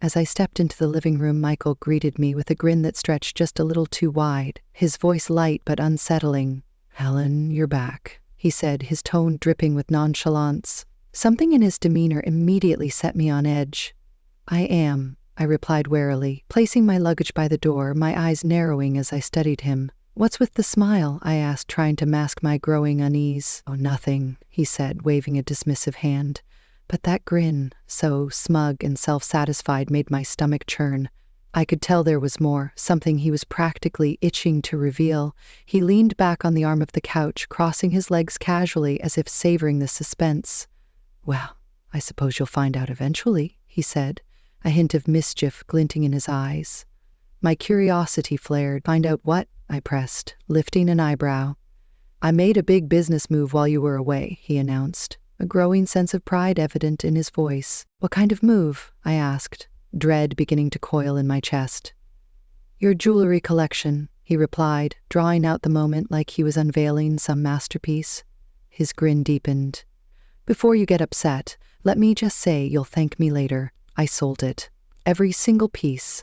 As I stepped into the living room, Michael greeted me with a grin that stretched just a little too wide, his voice light but unsettling. "Helen, you're back," he said, his tone dripping with nonchalance. Something in his demeanor immediately set me on edge. "I am," I replied warily, placing my luggage by the door, my eyes narrowing as I studied him. "What's with the smile?" I asked, trying to mask my growing unease. "Oh, nothing," he said, waving a dismissive hand. But that grin, so smug and self-satisfied, made my stomach churn. I could tell there was more, something he was practically itching to reveal. He leaned back on the arm of the couch, crossing his legs casually as if savoring the suspense. "Well, I suppose you'll find out eventually," he said, a hint of mischief glinting in his eyes. My curiosity flared. "Find out what?" I pressed, lifting an eyebrow. "I made a big business move while you were away," he announced, a growing sense of pride evident in his voice. "What kind of move?" I asked, dread beginning to coil in my chest. "Your jewelry collection," he replied, drawing out the moment like he was unveiling some masterpiece. His grin deepened. "Before you get upset, let me just say you'll thank me later. I sold it. Every single piece."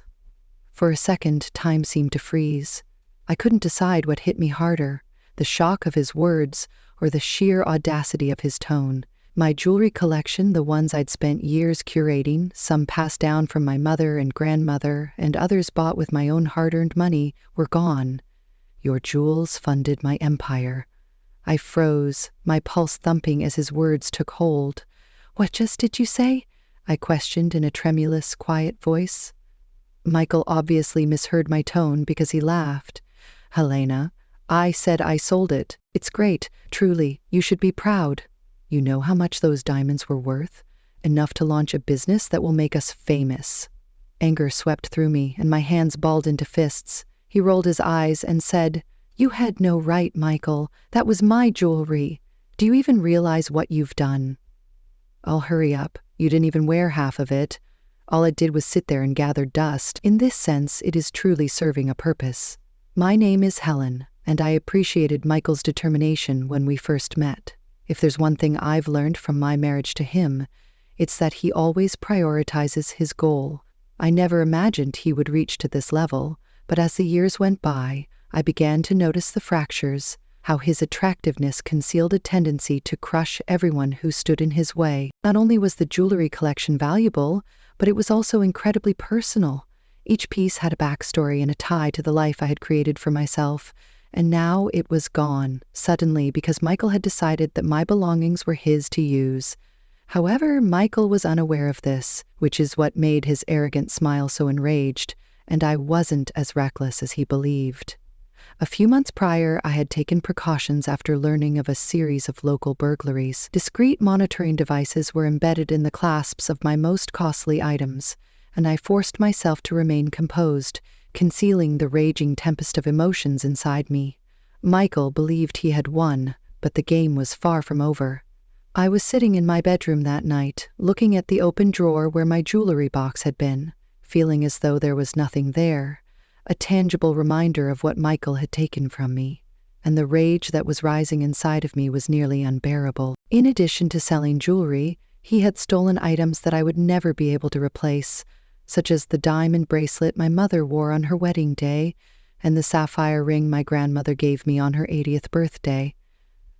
For a second, time seemed to freeze. I couldn't decide what hit me harder, the shock of his words or the sheer audacity of his tone. My jewelry collection, the ones I'd spent years curating, some passed down from my mother and grandmother, and others bought with my own hard-earned money, were gone. "Your jewels funded my empire." I froze, my pulse thumping as his words took hold. "What just did you say?" I questioned in a tremulous, quiet voice. Michael obviously misheard my tone because he laughed. "Helena, I said I sold it. It's great, truly. You should be proud. You know how much those diamonds were worth? Enough to launch a business that will make us famous." Anger swept through me, and my hands balled into fists. He rolled his eyes and said, "You had no right, Michael. That was my jewelry. Do you even realize what you've done?" "I'll hurry up. You didn't even wear half of it. All it did was sit there and gather dust. In this sense, it is truly serving a purpose. My name is Helen, and I appreciated Michael's determination when we first met. If there's one thing I've learned from my marriage to him, it's that he always prioritizes his goal. I never imagined he would reach to this level, but as the years went by, I began to notice the fractures, how his attractiveness concealed a tendency to crush everyone who stood in his way. Not only was the jewelry collection valuable, but it was also incredibly personal. Each piece had a backstory and a tie to the life I had created for myself, and now it was gone, suddenly, because Michael had decided that my belongings were his to use. However, Michael was unaware of this, which is what made his arrogant smile so enraged, and I wasn't as reckless as he believed. A few months prior, I had taken precautions after learning of a series of local burglaries. Discreet monitoring devices were embedded in the clasps of my most costly items, and I forced myself to remain composed, concealing the raging tempest of emotions inside me. Michael believed he had won, but the game was far from over. I was sitting in my bedroom that night, looking at the open drawer where my jewelry box had been, feeling as though there was nothing there, a tangible reminder of what Michael had taken from me, and the rage that was rising inside of me was nearly unbearable. In addition to selling jewelry, he had stolen items that I would never be able to replace, such as the diamond bracelet my mother wore on her wedding day and the sapphire ring my grandmother gave me on her 80th birthday.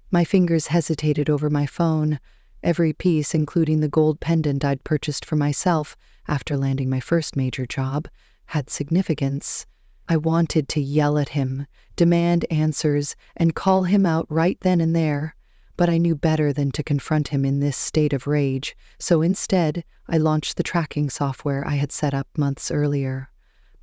My fingers hesitated over my phone. Every piece, including the gold pendant I'd purchased for myself after landing my first major job, had significance. I wanted to yell at him, demand answers, and call him out right then and there, but I knew better than to confront him in this state of rage, so instead, I launched the tracking software I had set up months earlier.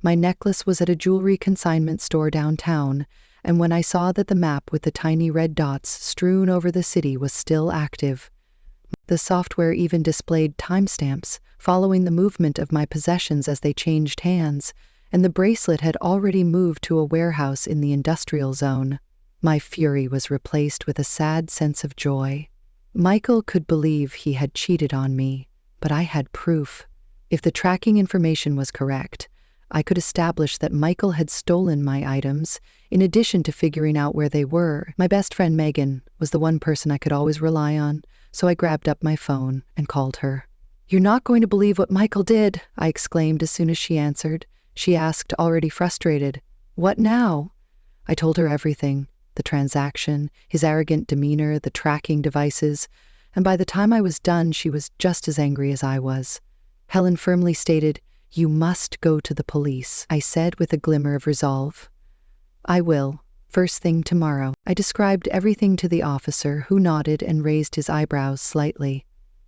My necklace was at a jewelry consignment store downtown, and when I saw that the map with the tiny red dots strewn over the city was still active, the software even displayed timestamps following the movement of my possessions as they changed hands, and the bracelet had already moved to a warehouse in the industrial zone. My fury was replaced with a sad sense of joy. Michael could believe he had cheated on me, but I had proof. If the tracking information was correct, I could establish that Michael had stolen my items, in addition to figuring out where they were. My best friend Megan was the one person I could always rely on, so I grabbed up my phone and called her. "You're not going to believe what Michael did," I exclaimed as soon as she answered. She asked, already frustrated, "What now?" I told her everything, the transaction, his arrogant demeanor, the tracking devices, and by the time I was done, she was just as angry as I was. Helen firmly stated, "You must go to the police," I said with a glimmer of resolve. "I will, first thing tomorrow." I described everything to the officer, who nodded and raised his eyebrows slightly.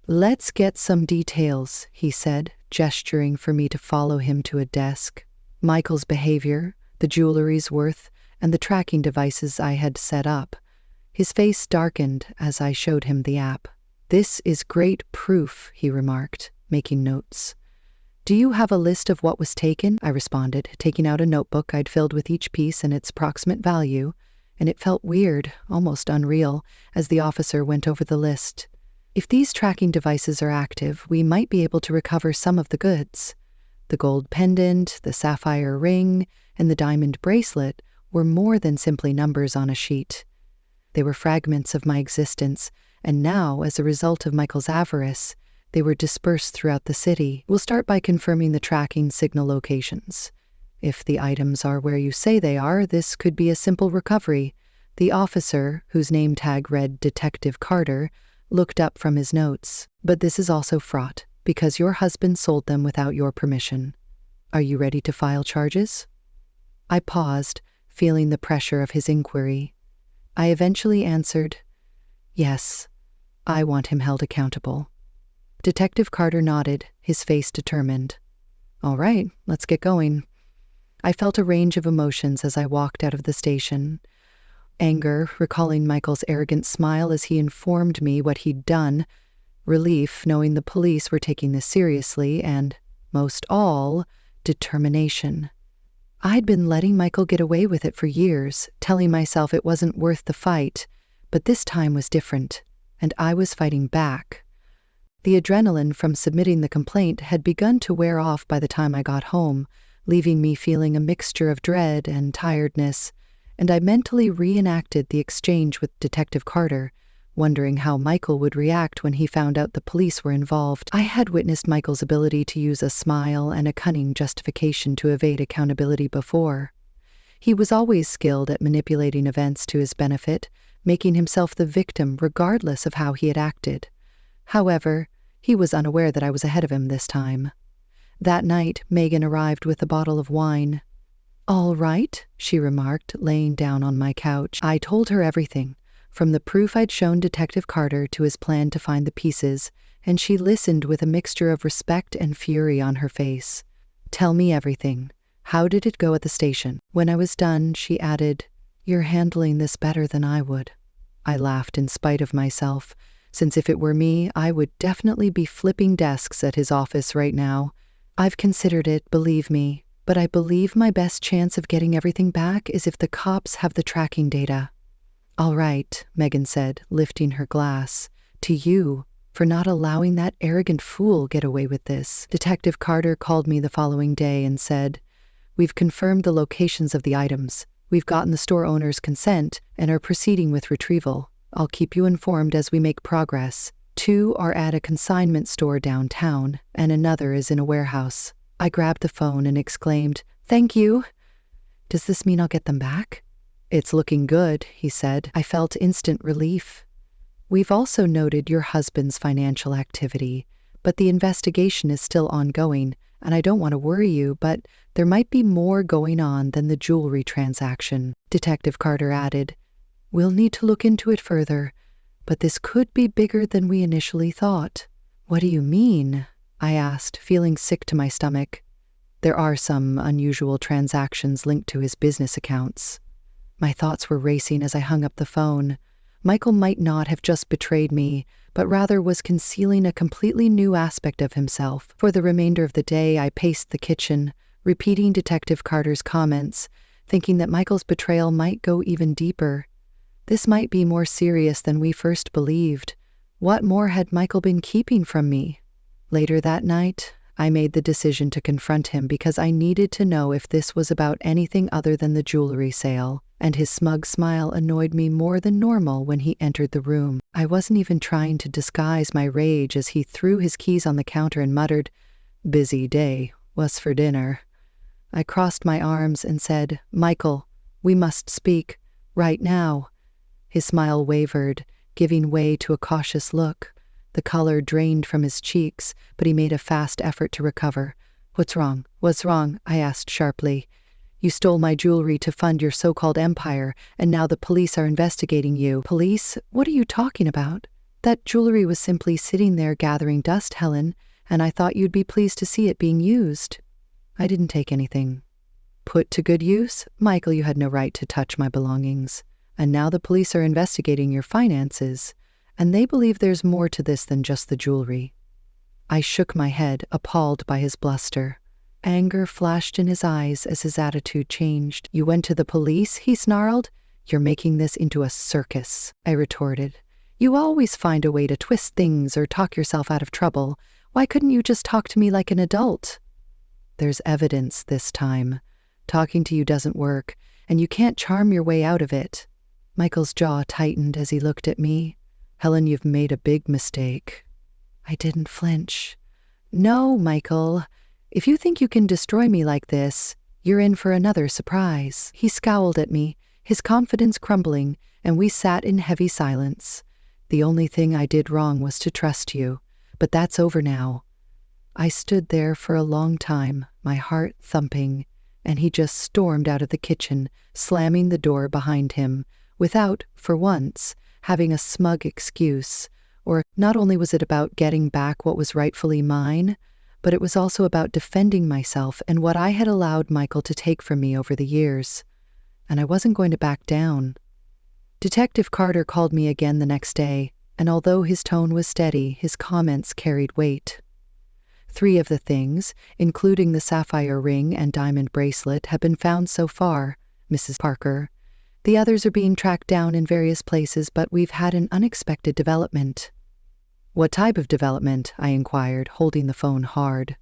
"Let's get some details," he said, gesturing for me to follow him to a desk. Michael's behavior, the jewelry's worth, and the tracking devices I had set up. His face darkened as I showed him the app. "This is great proof," he remarked, making notes. "Do you have a list of what was taken?" I responded, taking out a notebook I'd filled with each piece and its approximate value, and it felt weird, almost unreal, as the officer went over the list. "If these tracking devices are active, we might be able to recover some of the goods." The gold pendant, the sapphire ring, and the diamond bracelet were more than simply numbers on a sheet. They were fragments of my existence, and now, as a result of Michael's avarice, they were dispersed throughout the city. "We'll start by confirming the tracking signal locations. If the items are where you say they are, this could be a simple recovery." The officer, whose name tag read Detective Carter, looked up from his notes. "But this is also fraught, because your husband sold them without your permission. Are you ready to file charges?" I paused, feeling the pressure of his inquiry. I eventually answered, "Yes, I want him held accountable." Detective Carter nodded, his face determined. "All right, let's get going." I felt a range of emotions as I walked out of the station. Anger, recalling Michael's arrogant smile as he informed me what he'd done, relief, knowing the police were taking this seriously, and, most all, determination. I'd been letting Michael get away with it for years, telling myself it wasn't worth the fight, but this time was different, and I was fighting back. The adrenaline from submitting the complaint had begun to wear off by the time I got home, leaving me feeling a mixture of dread and tiredness, and I mentally reenacted the exchange with Detective Carter, wondering how Michael would react when he found out the police were involved. I had witnessed Michael's ability to use a smile and a cunning justification to evade accountability before. He was always skilled at manipulating events to his benefit, making himself the victim regardless of how he had acted. However, he was unaware that I was ahead of him this time. That night, Megan arrived with a bottle of wine. "All right," she remarked, laying down on my couch. I told her everything, from the proof I'd shown Detective Carter to his plan to find the pieces, and she listened with a mixture of respect and fury on her face. "Tell me everything. How did it go at the station?" When I was done, she added, "You're handling this better than I would." I laughed in spite of myself, since if it were me, I would definitely be flipping desks at his office right now. "I've considered it, believe me, but I believe my best chance of getting everything back is if the cops have the tracking data." "All right," Megan said, lifting her glass. "To you, for not allowing that arrogant fool get away with this." Detective Carter called me the following day and said, "We've confirmed the locations of the items. We've gotten the store owner's consent and are proceeding with retrieval. I'll keep you informed as we make progress. 2 are at a consignment store downtown, and another is in a warehouse." I grabbed the phone and exclaimed, "Thank you." "Does this mean I'll get them back?" "It's looking good," he said. I felt instant relief. "We've also noted your husband's financial activity, but the investigation is still ongoing, and I don't want to worry you, but there might be more going on than the jewelry transaction." Detective Carter added, "We'll need to look into it further, but this could be bigger than we initially thought." "What do you mean?" I asked, feeling sick to my stomach. "There are some unusual transactions linked to his business accounts." My thoughts were racing as I hung up the phone. Michael might not have just betrayed me, but rather was concealing a completely new aspect of himself. For the remainder of the day, I paced the kitchen, repeating Detective Carter's comments, thinking that Michael's betrayal might go even deeper. This might be more serious than we first believed. What more had Michael been keeping from me? Later that night, I made the decision to confront him because I needed to know if this was about anything other than the jewelry sale, and his smug smile annoyed me more than normal when he entered the room. I wasn't even trying to disguise my rage as he threw his keys on the counter and muttered, "Busy day. What's for dinner?" I crossed my arms and said, "Michael, we must speak. Right now." His smile wavered, giving way to a cautious look. The color drained from his cheeks, but he made a fast effort to recover. "What's wrong? What's wrong?" I asked sharply. "You stole my jewelry to fund your so-called empire, and now the police are investigating you." "Police? What are you talking about? That jewelry was simply sitting there gathering dust, Helen, and I thought you'd be pleased to see it being used." "I didn't take anything." "Put to good use? Michael, you had no right to touch my belongings. And now the police are investigating your finances, and they believe there's more to this than just the jewelry." I shook my head, appalled by his bluster. Anger flashed in his eyes as his attitude changed. "You went to the police?" he snarled. "You're making this into a circus," I retorted. "You always find a way to twist things or talk yourself out of trouble. Why couldn't you just talk to me like an adult?" "There's evidence this time. Talking to you doesn't work, and you can't charm your way out of it." Michael's jaw tightened as he looked at me. "Helen, you've made a big mistake." I didn't flinch. "No, Michael. If you think you can destroy me like this, you're in for another surprise." He scowled at me, his confidence crumbling, and we sat in heavy silence. "The only thing I did wrong was to trust you, but that's over now." I stood there for a long time, my heart thumping, and he just stormed out of the kitchen, slamming the door behind him, without, for once, having a smug excuse. Or not only was it about getting back what was rightfully mine, but it was also about defending myself and what I had allowed Michael to take from me over the years. And I wasn't going to back down. Detective Carter called me again the next day, and although his tone was steady, his comments carried weight. 3 of the things, including the sapphire ring and diamond bracelet, have been found so far, Mrs. Parker. The others are being tracked down in various places, but we've had an unexpected development." "What type of development?" I inquired, holding the phone hard.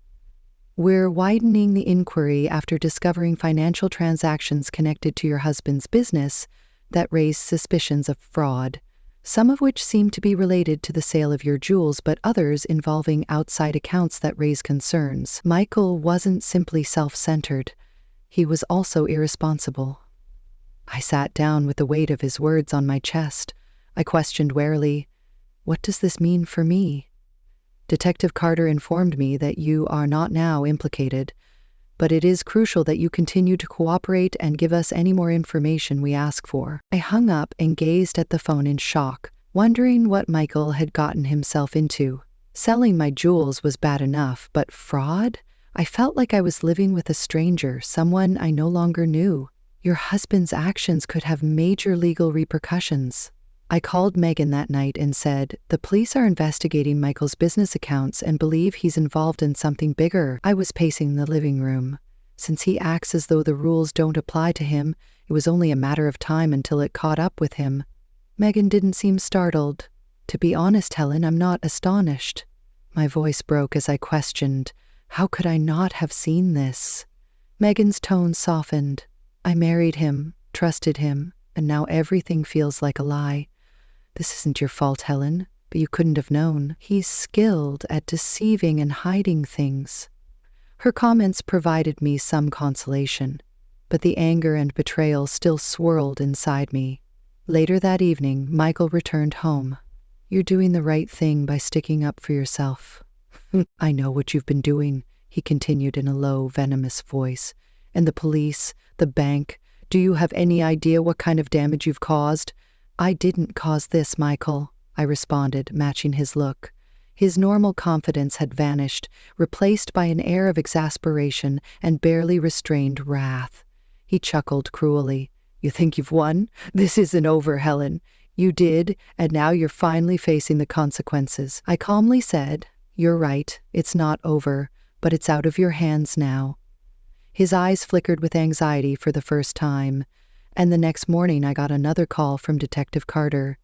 "We're widening the inquiry after discovering financial transactions connected to your husband's business that raised suspicions of fraud, some of which seem to be related to the sale of your jewels, but others involving outside accounts that raise concerns." Michael wasn't simply self-centered. He was also irresponsible. I sat down with the weight of his words on my chest. I questioned warily, "What does this mean for me?" Detective Carter informed me that you are not now implicated, but it is crucial that you continue to cooperate and give us any more information we ask for. I hung up and gazed at the phone in shock, wondering what Michael had gotten himself into. Selling my jewels was bad enough, but fraud? I felt like I was living with a stranger, someone I no longer knew. Your husband's actions could have major legal repercussions. I called Megan that night and said, "The police are investigating Michael's business accounts and believe he's involved in something bigger." I was pacing the living room. Since he acts as though the rules don't apply to him, it was only a matter of time until it caught up with him. Megan didn't seem startled. "To be honest, Helen, I'm not astonished." My voice broke as I questioned, how could I not have seen this? Megan's tone softened. "I married him, trusted him, and now everything feels like a lie. This isn't your fault, Helen, but you couldn't have known. He's skilled at deceiving and hiding things." Her comments provided me some consolation, but the anger and betrayal still swirled inside me. Later that evening, Michael returned home. "You're doing the right thing by sticking up for yourself." "I know what you've been doing," he continued in a low, venomous voice. "And the police, the bank, do you have any idea what kind of damage you've caused?" "I didn't cause this, Michael," I responded, matching his look. His normal confidence had vanished, replaced by an air of exasperation and barely restrained wrath. He chuckled cruelly. "You think you've won? This isn't over, Helen. You did, and now you're finally facing the consequences." I calmly said, "You're right, it's not over, but it's out of your hands now." His eyes flickered with anxiety for the first time, and the next morning I got another call from Detective Carter.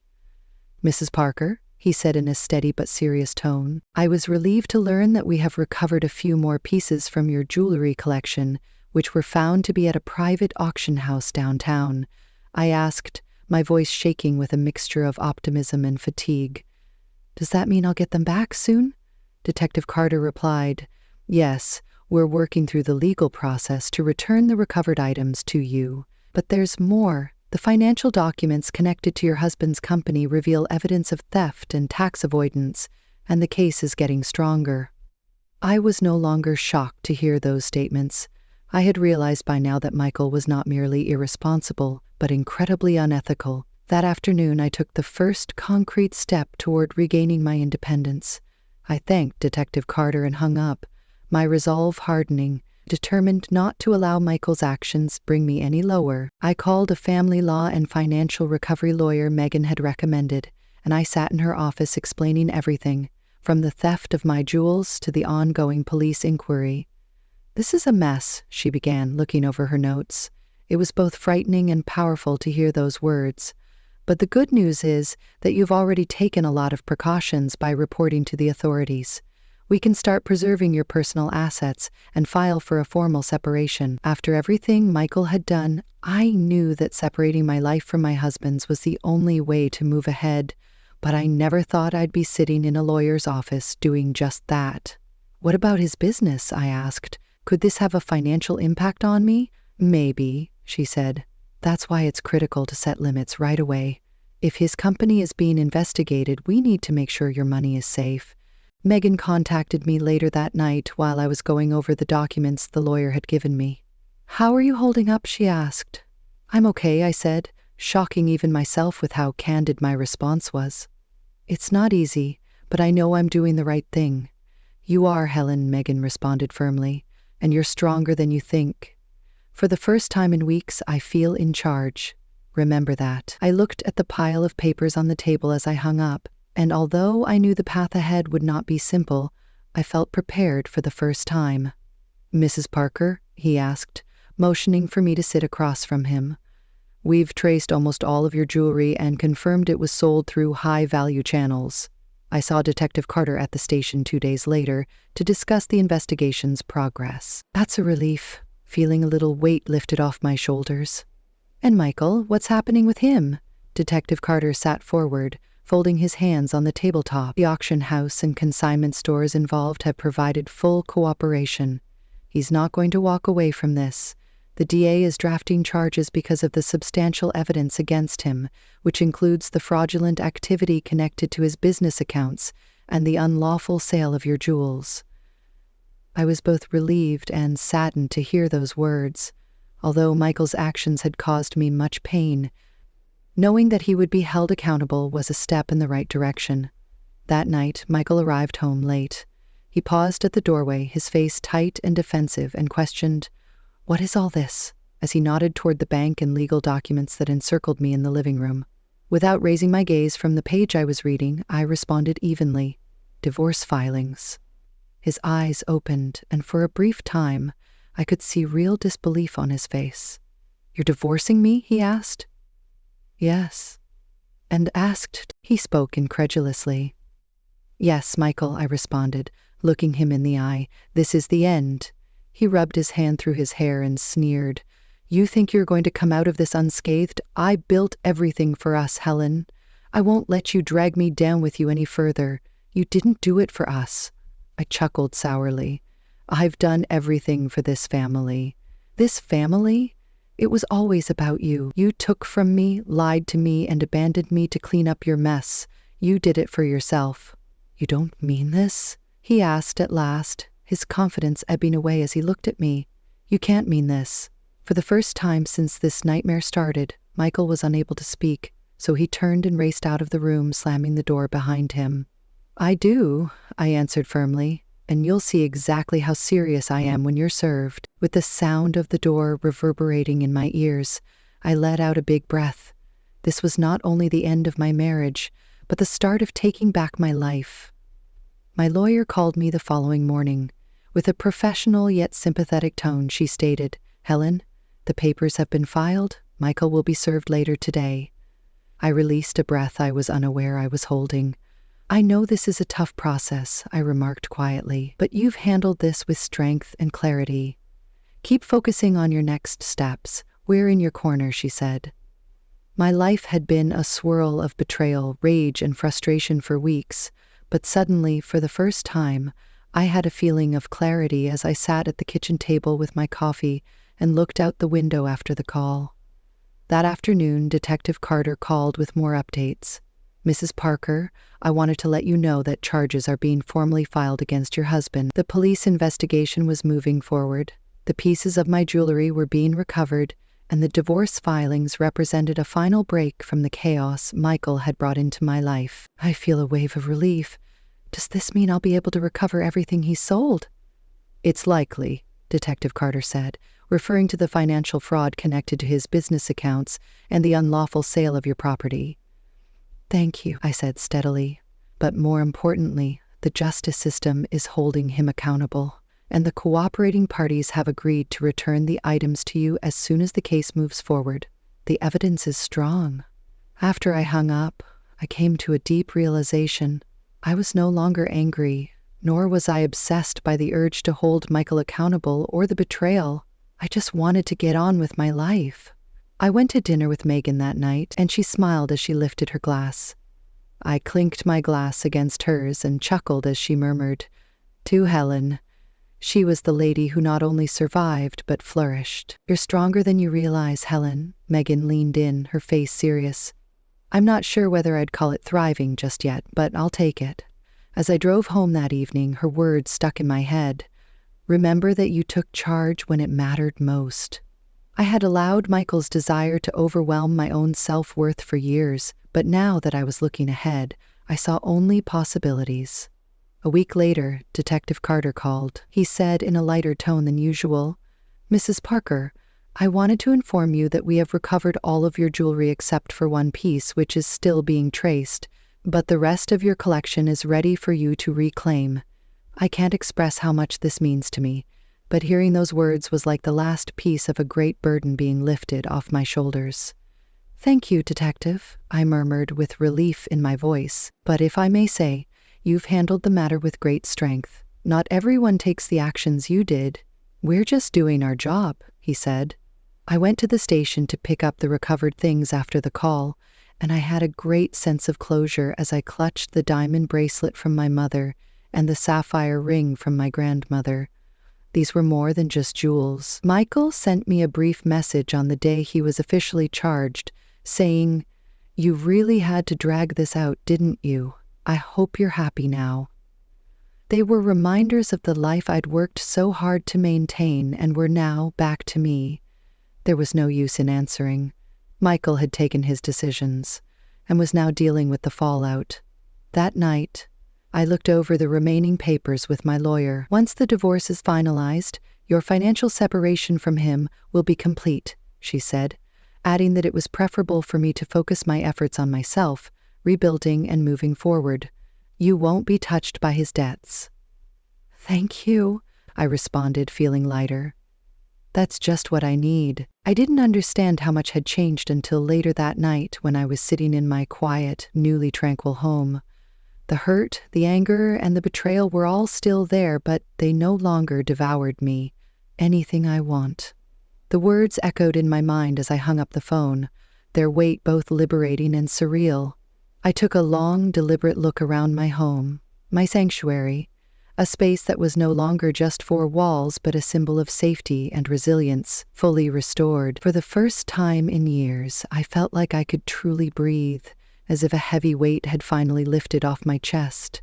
"Mrs. Parker?" he said in a steady but serious tone. "I was relieved to learn that we have recovered a few more pieces from your jewelry collection, which were found to be at a private auction house downtown." I asked, my voice shaking with a mixture of optimism and fatigue. "Does that mean I'll get them back soon?" Detective Carter replied, "Yes, we're working through the legal process to return the recovered items to you. But there's more. The financial documents connected to your husband's company reveal evidence of theft and tax avoidance, and the case is getting stronger." I was no longer shocked to hear those statements. I had realized by now that Michael was not merely irresponsible, but incredibly unethical. That afternoon, I took the first concrete step toward regaining my independence. I thanked Detective Carter and hung up, my resolve hardening. Determined not to allow Michael's actions bring me any lower, I called a family law and financial recovery lawyer Megan had recommended, and I sat in her office explaining everything, from the theft of my jewels to the ongoing police inquiry. "This is a mess," she began, looking over her notes. It was both frightening and powerful to hear those words. "But the good news is that you've already taken a lot of precautions by reporting to the authorities. We can start preserving your personal assets and file for a formal separation." After everything Michael had done, I knew that separating my life from my husband's was the only way to move ahead, but I never thought I'd be sitting in a lawyer's office doing just that. "What about his business?" I asked. "Could this have a financial impact on me?" "Maybe," she said. "That's why it's critical to set limits right away. If his company is being investigated, we need to make sure your money is safe." Megan contacted me later that night while I was going over the documents the lawyer had given me. "How are you holding up?" she asked. "I'm okay," I said, shocking even myself with how candid my response was. "It's not easy, but I know I'm doing the right thing." "You are, Helen," Megan responded firmly, "and you're stronger than you think. For the first time in weeks, I feel in charge. Remember that." I looked at the pile of papers on the table as I hung up, and although I knew the path ahead would not be simple, I felt prepared for the first time. "Mrs. Parker?" he asked, motioning for me to sit across from him. "We've traced almost all of your jewelry and confirmed it was sold through high-value channels." I saw Detective Carter at the station 2 days later to discuss the investigation's progress. "That's a relief," feeling a little weight lifted off my shoulders. "And Michael, what's happening with him?" Detective Carter sat forward, folding his hands on the tabletop. "The auction house and consignment stores involved have provided full cooperation. He's not going to walk away from this. The DA is drafting charges because of the substantial evidence against him, which includes the fraudulent activity connected to his business accounts and the unlawful sale of your jewels." I was both relieved and saddened to hear those words. Although Michael's actions had caused me much pain, knowing that he would be held accountable was a step in the right direction. That night, Michael arrived home late. He paused at the doorway, his face tight and defensive, and questioned, "What is all this?" as he nodded toward the bank and legal documents that encircled me in the living room. Without raising my gaze from the page I was reading, I responded evenly, "Divorce filings." His eyes opened, and for a brief time, I could see real disbelief on his face. "You're divorcing me?" he asked. "Yes." "And asked?" He spoke incredulously. "Yes, Michael," I responded, looking him in the eye. "This is the end." He rubbed his hand through his hair and sneered. "You think you're going to come out of this unscathed? I built everything for us, Helen. I won't let you drag me down with you any further. You didn't do it for us." I chuckled sourly. "I've done everything for this family." "This family? It was always about you. You took from me, lied to me, and abandoned me to clean up your mess. You did it for yourself." "You don't mean this?" he asked at last, his confidence ebbing away as he looked at me. "You can't mean this." For the first time since this nightmare started, Michael was unable to speak, so he turned and raced out of the room, slamming the door behind him. "I do," I answered firmly, "and you'll see exactly how serious I am when you're served." With the sound of the door reverberating in my ears, I let out a big breath. This was not only the end of my marriage, but the start of taking back my life. My lawyer called me the following morning. With a professional yet sympathetic tone, she stated, "Helen, the papers have been filed. Michael will be served later today." I released a breath I was unaware I was holding. I know this is a tough process, I remarked quietly, but you've handled this with strength and clarity. Keep focusing on your next steps. We're in your corner, she said. My life had been a swirl of betrayal, rage, and frustration for weeks, but suddenly, for the first time, I had a feeling of clarity as I sat at the kitchen table with my coffee and looked out the window after the call. That afternoon, Detective Carter called with more updates. Mrs. Parker, I wanted to let you know that charges are being formally filed against your husband. The police investigation was moving forward. The pieces of my jewelry were being recovered, and the divorce filings represented a final break from the chaos Michael had brought into my life. I feel a wave of relief. Does this mean I'll be able to recover everything he sold? It's likely, Detective Carter said, referring to the financial fraud connected to his business accounts and the unlawful sale of your property. Thank you, I said steadily. But more importantly, the justice system is holding him accountable, and the cooperating parties have agreed to return the items to you as soon as the case moves forward. The evidence is strong. After I hung up, I came to a deep realization. I was no longer angry, nor was I obsessed by the urge to hold Michael accountable or the betrayal. I just wanted to get on with my life. I went to dinner with Megan that night, and she smiled as she lifted her glass. I clinked my glass against hers and chuckled as she murmured, "To Helen." She was the lady who not only survived, but flourished. "You're stronger than you realize, Helen." Megan leaned in, her face serious. "I'm not sure whether I'd call it thriving just yet, but I'll take it." As I drove home that evening, her words stuck in my head. "Remember that you took charge when it mattered most." I had allowed Michael's desire to overwhelm my own self-worth for years, but now that I was looking ahead, I saw only possibilities. A week later, Detective Carter called. He said in a lighter tone than usual, "Mrs. Parker, I wanted to inform you that we have recovered all of your jewelry except for one piece, which is still being traced, but the rest of your collection is ready for you to reclaim. I can't express how much this means to me, but hearing those words was like the last piece of a great burden being lifted off my shoulders." "Thank you, Detective," I murmured with relief in my voice. "But if I may say, you've handled the matter with great strength. Not everyone takes the actions you did." "We're just doing our job," he said. I went to the station to pick up the recovered things after the call, and I had a great sense of closure as I clutched the diamond bracelet from my mother and the sapphire ring from my grandmother. These were more than just jewels. Michael sent me a brief message on the day he was officially charged, saying, "You really had to drag this out, didn't you? I hope you're happy now." They were reminders of the life I'd worked so hard to maintain and were now back to me. There was no use in answering. Michael had taken his decisions and was now dealing with the fallout. That night, I looked over the remaining papers with my lawyer. "Once the divorce is finalized, your financial separation from him will be complete," she said, adding that it was preferable for me to focus my efforts on myself, rebuilding and moving forward. "You won't be touched by his debts." "Thank you," I responded, feeling lighter. That's just what I need. I didn't understand how much had changed until later that night when I was sitting in my quiet, newly tranquil home. The hurt, the anger, and the betrayal were all still there, but they no longer devoured me. "Anything I want." The words echoed in my mind as I hung up the phone, their weight both liberating and surreal. I took a long, deliberate look around my home, my sanctuary, a space that was no longer just four walls but a symbol of safety and resilience, fully restored. For the first time in years, I felt like I could truly breathe, as if a heavy weight had finally lifted off my chest.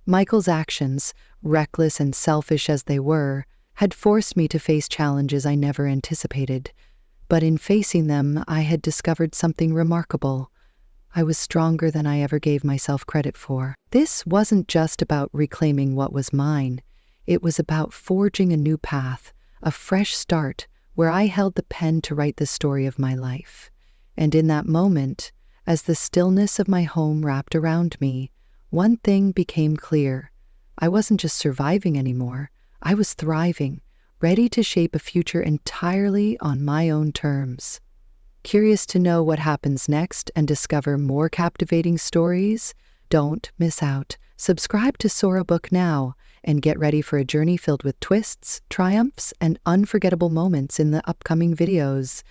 Michael's actions, reckless and selfish as they were, had forced me to face challenges I never anticipated. But in facing them, I had discovered something remarkable. I was stronger than I ever gave myself credit for. This wasn't just about reclaiming what was mine. It was about forging a new path, a fresh start, where I held the pen to write the story of my life. And in that moment, as the stillness of my home wrapped around me, one thing became clear. I wasn't just surviving anymore. I was thriving, ready to shape a future entirely on my own terms. Curious to know what happens next and discover more captivating stories? Don't miss out. Subscribe to SoraBook now and get ready for a journey filled with twists, triumphs, and unforgettable moments in the upcoming videos.